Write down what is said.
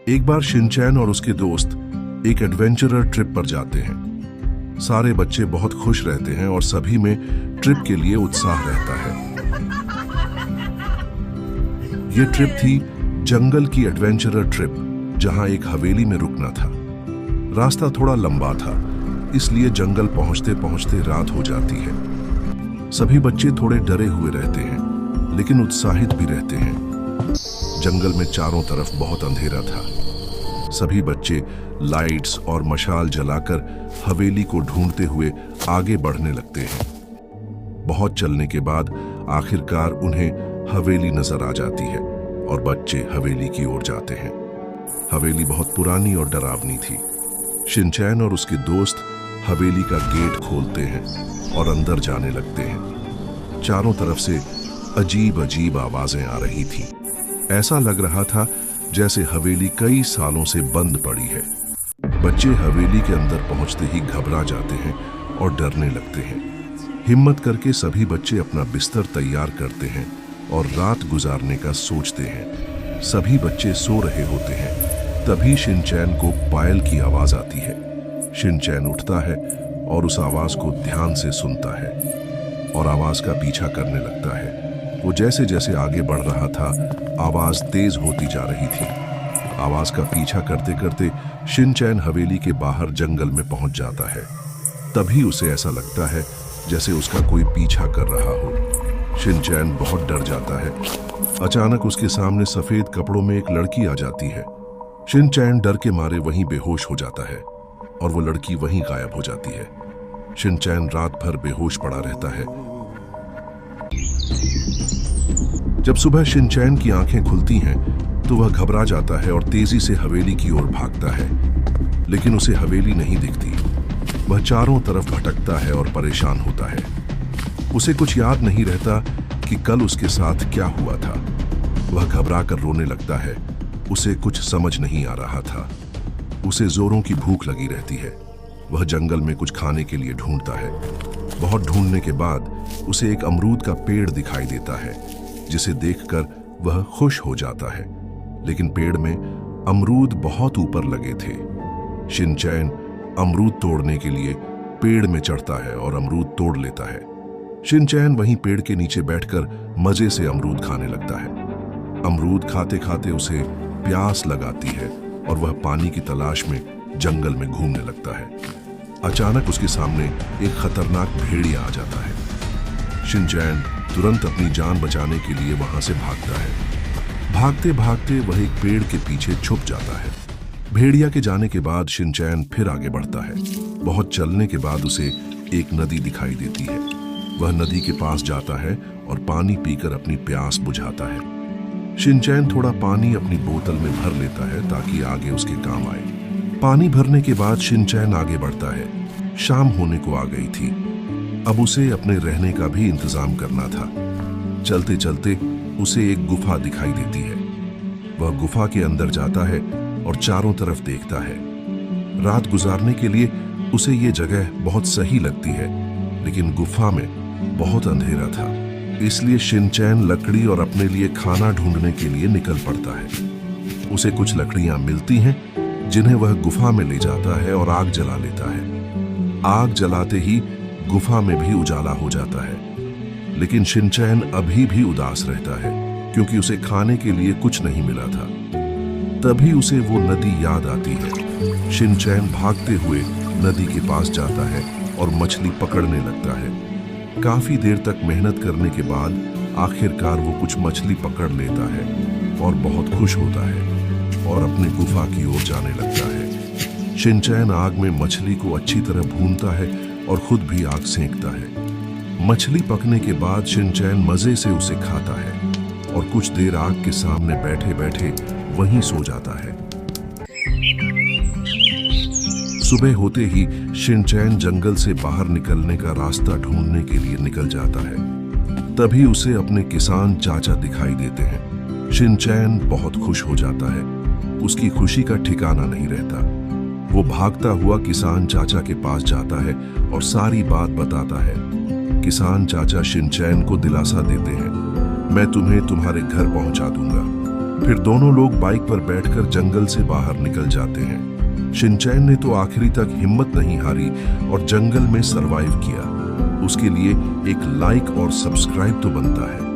एक बार शिनचैन और उसके दोस्त एक एडवेंचरर ट्रिप पर जाते हैं। सारे बच्चे बहुत खुश रहते हैं और सभी में ट्रिप के लिए उत्साह रहता है। ये ट्रिप थी जंगल की एडवेंचरर ट्रिप, जहां एक हवेली में रुकना था। रास्ता थोड़ा लंबा था, इसलिए जंगल पहुंचते पहुंचते रात हो जाती है। सभी बच्चे थोड़े डरे हुए रहते हैं, लेकिन उत्साहित भी रहते हैं। जंगल में चारों तरफ बहुत अंधेरा था। सभी बच्चे लाइट्स और मशाल जलाकर हवेली को ढूंढते हुए आगे बढ़ने लगते हैं। बहुत चलने के बाद आखिरकार उन्हें हवेली नजर आ जाती है और बच्चे हवेली की ओर जाते हैं। हवेली बहुत पुरानी और डरावनी थी। शिनचैन और उसके दोस्त हवेली का गेट खोलते हैं और अंदर जाने लगते हैं। चारों तरफ से अजीब अजीब आवाजें आ रही थीं। ऐसा लग रहा था जैसे हवेली कई सालों से बंद पड़ी है। बच्चे हवेली के अंदर पहुंचते ही घबरा जाते हैं और डरने लगते हैं। हिम्मत करके सभी बच्चे अपना बिस्तर तैयार करते हैं और रात गुजारने का सोचते हैं। सभी बच्चे सो रहे होते हैं। तभी शिनचैन को पायल की आवाज आती है। शिनचैन उठता है और उस आवाज को ध्यान से सुनता है और आवाज का पीछा करने लगता है। वो जैसे जैसे आगे बढ़ रहा था, आवाज तेज होती जा रही थी। आवाज का पीछा करते करते शिनचैन हवेली के बाहर जंगल में पहुंच जाता है। तभी उसे ऐसा लगता है जैसे उसका कोई पीछा कर रहा हो। शिनचैन बहुत डर जाता है। अचानक उसके सामने सफेद कपड़ों में एक लड़की आ जाती है। शिनचैन डर के मारे वहीं बेहोश हो जाता है और वो लड़की वहीं गायब हो जाती है। शिनचैन रात भर बेहोश पड़ा रहता है। जब सुबह शिनचैन की आंखें खुलती हैं तो वह घबरा जाता है और तेजी से हवेली की ओर भागता है, लेकिन उसे हवेली नहीं दिखती। वह चारों तरफ भटकता है और परेशान होता है। उसे कुछ याद नहीं रहता कि कल उसके साथ क्या हुआ था। वह घबरा कर रोने लगता है। उसे कुछ समझ नहीं आ रहा था। उसे जोरों की भूख लगी रहती है। वह जंगल में कुछ खाने के लिए ढूंढता है। बहुत ढूंढने के बाद उसे एक अमरूद का पेड़ दिखाई देता है, जिसे देखकर वह खुश हो जाता है। लेकिन पेड़ में अमरूद बहुत ऊपर लगे थे। शिनचैन अमरूद तोड़ने के लिए पेड़ में चढ़ता है और अमरूद तोड़ लेता है। शिनचैन वहीं पेड़ के नीचे बैठकर मजे से अमरूद खाने लगता है। अमरूद खाते खाते उसे प्यास लगाती है और वह पानी की तलाश में जंगल में घूमने लगता है। अचानक उसके सामने एक खतरनाक भेड़िया आ जाता है। शिनचैन तुरंत अपनी जान बचाने के लिए वहां से भागता है। भागते भागते वह एक पेड़ के पीछे छुप जाता है। भेड़िया के जाने के बाद शिनचैन फिर आगे बढ़ता है। बहुत चलने के बाद उसे एक नदी दिखाई देती है। वह नदी के पास जाता है और पानी पीकर अपनी प्यास बुझाता है। शिनचैन थोड़ा पानी अपनी बोतल में भर लेता है ताकि आगे उसके काम आए। पानी भरने के बाद शिनचैन आगे बढ़ता है। शाम होने को आ गई थी। अब उसे अपने रहने का भी इंतजाम करना था। चलते चलते उसे एक गुफा दिखाई देती है। वह गुफा के अंदर जाता है और चारों तरफ देखता है। रात गुजारने के लिए उसे ये जगह बहुत सही लगती है, लेकिन गुफा में बहुत अंधेरा था। इसलिए शिनचैन लकड़ी और अपने लिए खाना ढूंढने के लिए निकल पड़ता है। उसे कुछ लकड़ियां मिलती हैं, जिन्हें वह गुफा में ले जाता है और आग जला लेता है। आग जलाते ही गुफा में भी उजाला हो जाता है, लेकिन शिनचैन अभी भी उदास रहता है क्योंकि उसे खाने के लिए कुछ नहीं मिला था। तभी उसे वो नदी याद आती है। शिनचैन भागते हुए नदी के पास जाता है और मछली पकड़ने लगता है। काफी देर तक मेहनत करने के बाद आखिरकार वो कुछ मछली पकड़ लेता है और बहुत खुश होता है और अपने गुफा की ओर जाने लगता है। शिनचैन आग में मछली को अच्छी तरह भूनता है और खुद भी आग सेंकता है। मछली पकने के बाद शिनचैन मजे से उसे खाता है और कुछ देर आग के सामने बैठे बैठे वहीं सो जाता है। सुबह होते ही शिनचैन जंगल से बाहर निकलने का रास्ता ढूंढने के लिए निकल जाता है। तभी उसे अपने किसान चाचा दिखाई देते हैं। शिनचैन बहुत खुश हो जाता है। उसकी खुशी का ठिकाना नहीं रहता। वो भागता हुआ किसान चाचा के पास जाता है और सारी बात बताता है। किसान चाचा शिनचैन को दिलासा देते हैं। मैं तुम्हें तुम्हारे घर पहुंचा दूंगा। फिर दोनों लोग बाइक पर बैठकर जंगल से बाहर निकल जाते हैं। शिनचैन ने तो आखिरी तक हिम्मत नहीं हारी और जंगल में सरवाइव किया। उसके लिए एक लाइक और सब्सक्राइब तो बनता है।